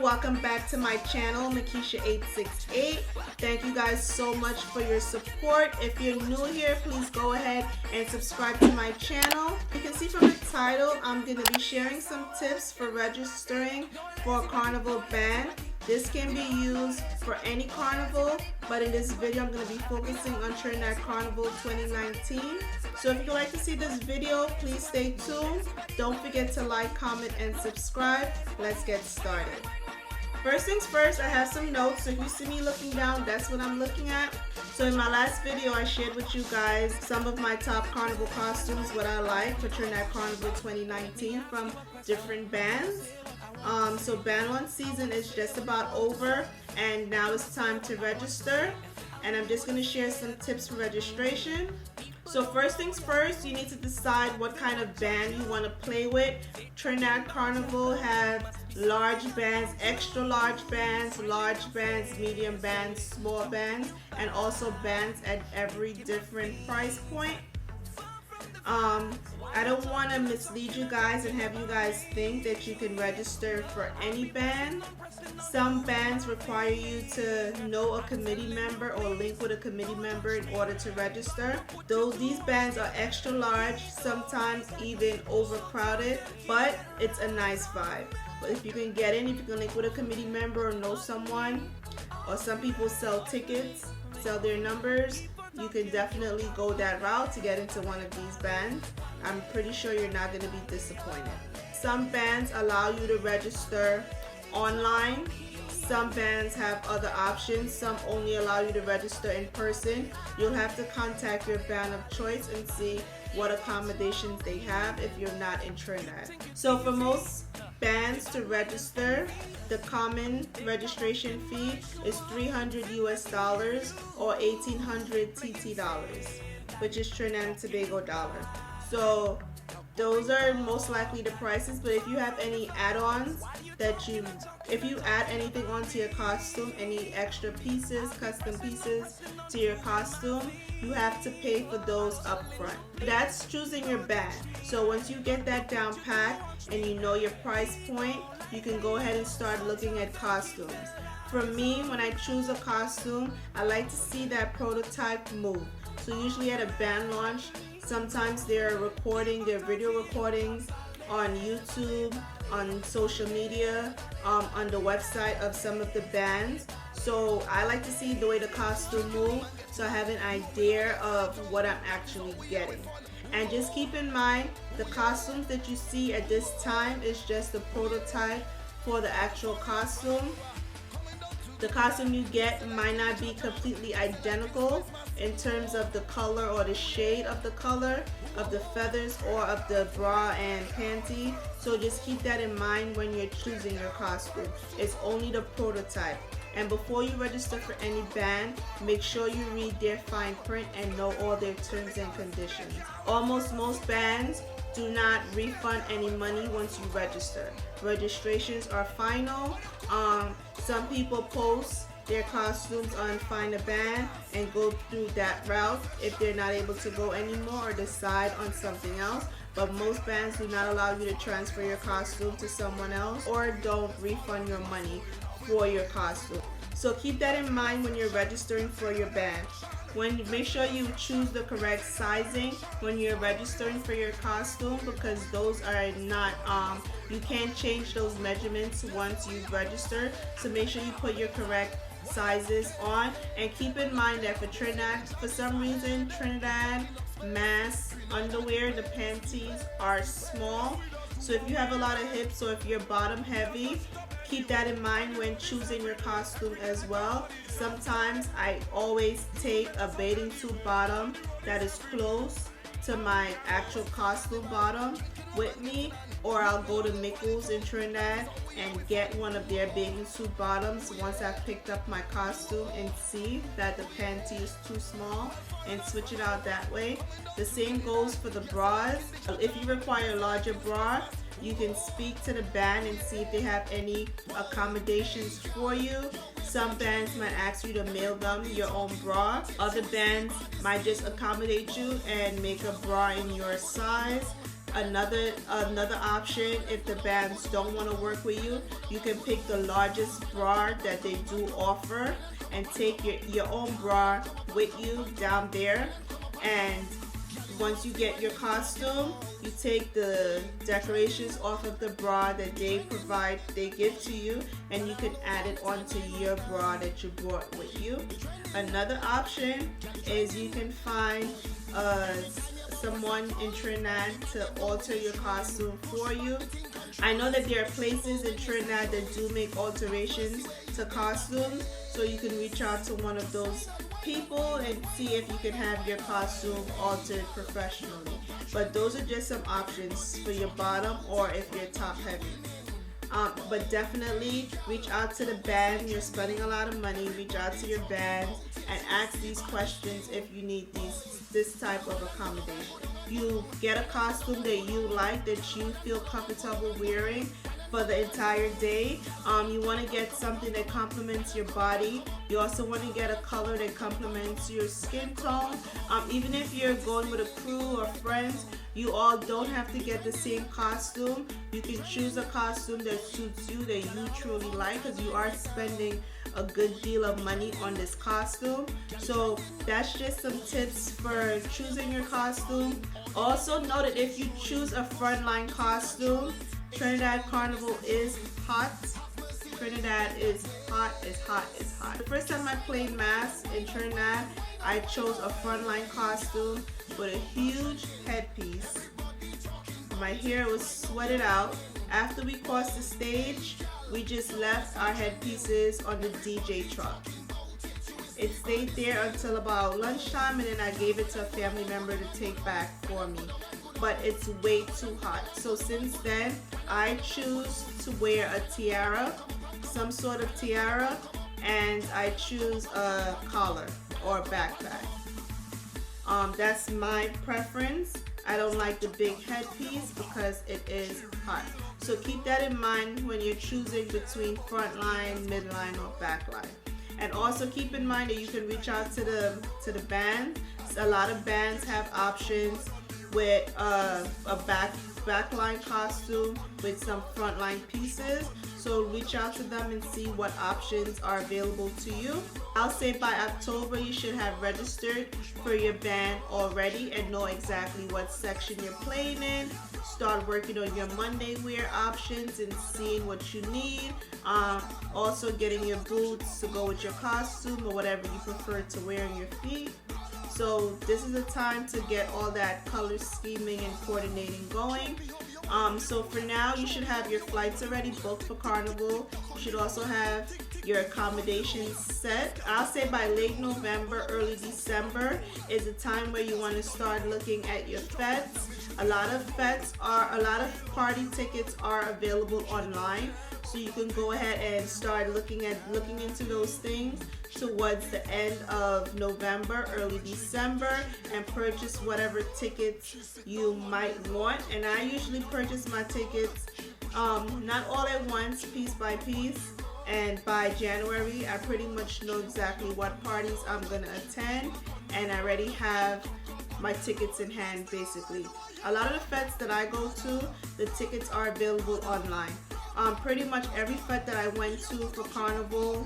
welcome back to my channel, Mickisha868. Thank you guys so much for your support. If you're new here, please go ahead and subscribe to my channel. You can see from the title, I'm going to be sharing some tips for registering for a carnival band. This can be used for any carnival, but in this video I'm going to be focusing on Trinidad Carnival 2019. So if you'd like to see this video, please stay tuned. Don't forget to like, comment, and subscribe. Let's get started. First things first, I have some notes. So if you see me looking down, that's what I'm looking at. So in my last video, I shared with you guys some of my top carnival costumes, what I like for Trinidad Carnival 2019 from different bands. So band one season is just about over, and now it's time to register. And I'm just going to share some tips for registration. So first things first, you need to decide what kind of band you want to play with. Trinidad Carnival has large bands, extra large bands, medium bands, small bands, and also bands at every different price point. I don't want to mislead you guys and have you guys think that you can register for any band. Some bands require you to know a committee member or link with a committee member in order to register. These bands are extra large, sometimes even overcrowded, but it's a nice vibe. But if you can get in, if you can link with a committee member or know someone, or some people sell tickets, sell their numbers, you can definitely go that route to get into one of these bands. I'm pretty sure you're not going to be disappointed. Some bands allow you to register online. Some bands have other options. Some only allow you to register in person. You'll have to contact your band of choice and see what accommodations they have if you're not in Trinidad. So for most bands to register, the common registration fee is $300 US or 1,800 TT dollars, which is Trinidad and Tobago dollar. So those are most likely the prices, but if you have any add-ons if you add anything onto your costume, any extra pieces, custom pieces to your costume, you have to pay for those up front. That's choosing your band. So once you get that down pat and you know your price point, you can go ahead and start looking at costumes. For me, when I choose a costume, I like to see that prototype move. So usually at a band launch, sometimes they're recording their video recordings on YouTube, on social media, on the website of some of the bands. So I like to see the way the costume moves, so I have an idea of what I'm actually getting. And just keep in mind, the costumes that you see at this time is just a prototype for the actual costume. The costume you get might not be completely identical in terms of the color or the shade of the color of the feathers or of the bra and panty. So just keep that in mind when you're choosing your costume. It's only the prototype. And before you register for any band, make sure you read their fine print and know all their terms and conditions. Almost most bands do not refund any money once you register. Registrations are final. Some people post their costumes on Find a Band and go through that route if they're not able to go anymore or decide on something else. But most bands do not allow you to transfer your costume to someone else or don't refund your money for your costume. So keep that in mind when you're registering for your band. Make sure you choose the correct sizing when you're registering for your costume, because those are not you can't change those measurements once you've registered. So make sure you put your correct sizes on, and keep in mind that for Trinidad, for some reason, Trinidad mass underwear, the panties are small. So if you have a lot of hips or if you're bottom heavy, keep that in mind when choosing your costume as well. Sometimes I always take a bathing suit bottom that is close to my actual costume bottom with me, or I'll go to Mickles in Trinidad and get one of their bathing suit bottoms once I've picked up my costume and see that the panty is too small, and switch it out that way. The same goes for the bras. If you require a larger bra, you can speak to the band and see if they have any accommodations for you. Some bands might ask you to mail them your own bra. Other bands might just accommodate you and make a bra in your size. Another option, if the bands don't want to work with you, you can pick the largest bra that they do offer and take your own bra with you down there. And once you get your costume, you take the decorations off of the bra that they give to you, and you can add it onto your bra that you brought with you. Another option is you can find someone in Trinidad to alter your costume for you. I know that there are places in Trinidad that do make alterations to costumes, so you can reach out to one of those people and see if you can have your costume altered professionally. But those are just some options for your bottom or if you're top heavy. But definitely reach out to the band. You're spending a lot of money. Reach out to your band and ask these questions if you need this type of accommodation. You get a costume that you like, that you feel comfortable wearing for the entire day. You want to get something that complements your body. You also want to get a color that complements your skin tone. Even if you're going with a crew or friends, you all don't have to get the same costume. You can choose a costume that suits you, that you truly like, because you are spending a good deal of money on this costume. So that's just some tips for choosing your costume. Also note that if you choose a frontline costume, Trinidad Carnival is hot. Trinidad is hot, it's hot, it's hot. The first time I played mass in Trinidad, I chose a frontline costume with a huge headpiece. My hair was sweated out. After we crossed the stage, we just left our headpieces on the DJ truck. It stayed there until about lunchtime, and then I gave it to a family member to take back for me. But it's way too hot. So since then, I choose to wear a tiara, some sort of tiara, and I choose a collar or a backpack. That's my preference. I don't like the big headpiece because it is hot. So keep that in mind when you're choosing between frontline, midline, or backline. And also keep in mind that you can reach out to the band. A lot of bands have options with a backline costume with some frontline pieces. So reach out to them and see what options are available to you. I'll say by October you should have registered for your band already and know exactly what section you're playing in. Start working on your Monday wear options and seeing what you need. Also getting your boots to go with your costume or whatever you prefer to wear on your feet. So this is the time to get all that color scheming and coordinating going. So for now, you should have your flights already booked for Carnival. You should also have your accommodations set. I'll say by late November, early December is the time where you want to start looking at your fets. A lot of party tickets are available online. So you can go ahead and start looking into those things towards the end of November, early December, and purchase whatever tickets you might want. And I usually purchase my tickets not all at once, piece by piece. And by January, I pretty much know exactly what parties I'm gonna attend, and I already have my tickets in hand basically. A lot of the fets that I go to, the tickets are available online. Pretty much every fete that I went to for Carnival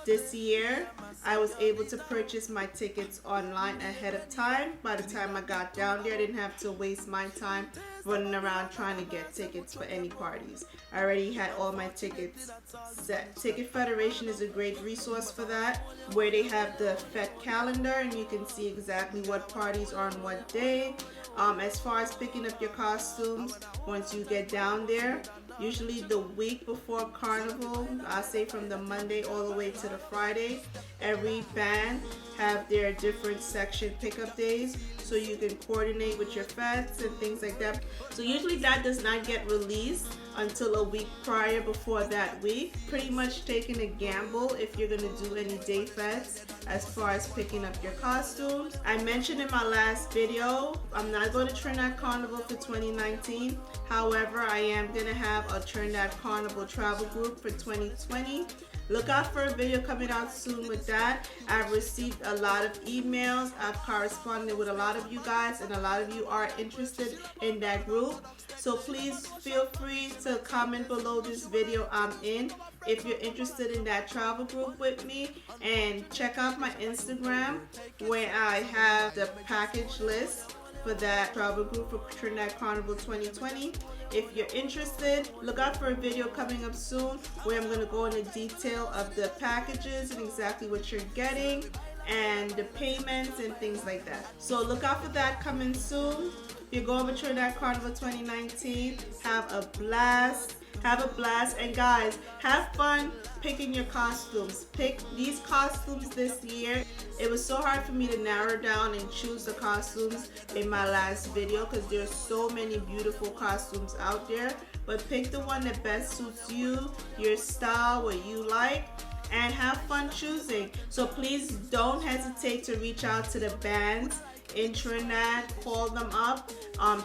this year, I was able to purchase my tickets online ahead of time. By the time I got down there, I didn't have to waste my time running around trying to get tickets for any parties. I already had all my tickets set. Ticket Federation is a great resource for that, where they have the fete calendar and you can see exactly what parties are on what day. As far as picking up your costumes, once you get down there, usually the week before Carnival, I say from the Monday all the way to the Friday, every band have their different section pickup days, so you can coordinate with your fets and things like that. So usually that does not get released until a week prior before that week. Pretty much taking a gamble if you're gonna do any day fets as far as picking up your costumes. I mentioned in my last video, I'm not going to Trinidad Carnival for 2019. However, I am gonna have a Trinidad Carnival travel group for 2020. look out for a video coming out soon with that. I've received a lot of emails. I've corresponded with a lot of you guys, and a lot of you are interested in that group. So please feel free to comment below this video I'm in if you're interested in that travel group with me, and check out my Instagram where I have the package list for that travel group for Trinidad Carnival 2020. If you're interested, look out for a video coming up soon where I'm going to go into detail of the packages and exactly what you're getting and the payments and things like that. So look out for that coming soon. If you're going with Trinidad Carnival 2019, have a blast. Have a blast, and guys, have fun picking your costumes. Pick these costumes this year. It was so hard for me to narrow down and choose the costumes in my last video because there's so many beautiful costumes out there, but pick the one that best suits you, your style, what you like, and have fun choosing. So please don't hesitate to reach out to the bands in Trinidad. Call them up,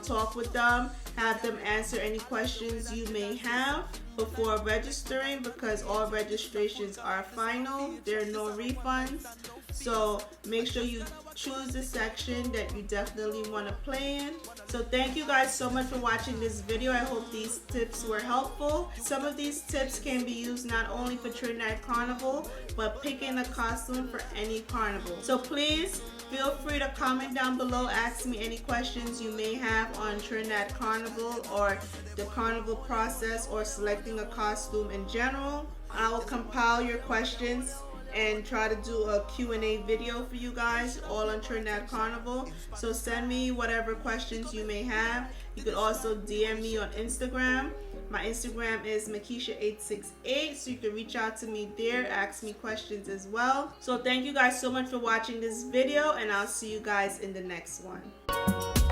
talk with them, have them answer any questions you may have before registering, because all registrations are final. There are no refunds. So make sure you choose the section that you definitely want to play in. So thank you guys so much for watching this video. I hope these tips were helpful. Some of these tips can be used not only for Trinidad Carnival, but picking a costume for any carnival. So please feel free to comment down below, ask me any questions you may have on Trinidad Carnival or the carnival process or selecting a costume in general. I will compile your questions and try to do a Q&A video for you guys all on Trinidad Carnival. So send me whatever questions you may have. You could also DM me on Instagram. My Instagram is Mickisha868, so you can reach out to me there, ask me questions as well. So thank you guys so much for watching this video, and I'll see you guys in the next one.